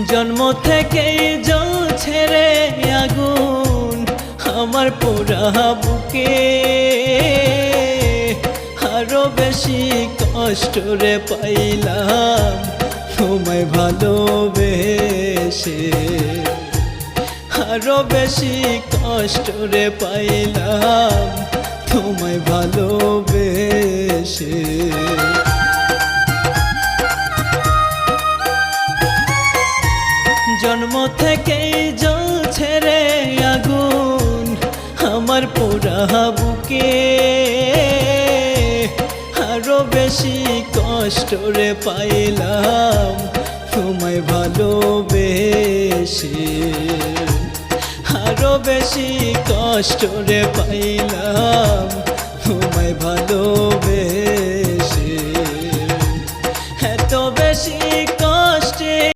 জন্ম থেকেই জ্বলছে রে আগুন আমার পোড়া বুকে, আরো বেশি কষ্ট রে পাইলাম তোমায় ভালোবেসে, আরো বেশি কষ্ট রে পাইলাম তোমায় ভালোবেসে। জন্ম থেকেই জ্বলছে রে আগুন আমার পোড়া বুকে, আরো বেশি কষ্ট রে পাইলাম তোমায় ভালোবেসে, আরো বেশি কষ্ট রে পাইলাম তোমায় ভালো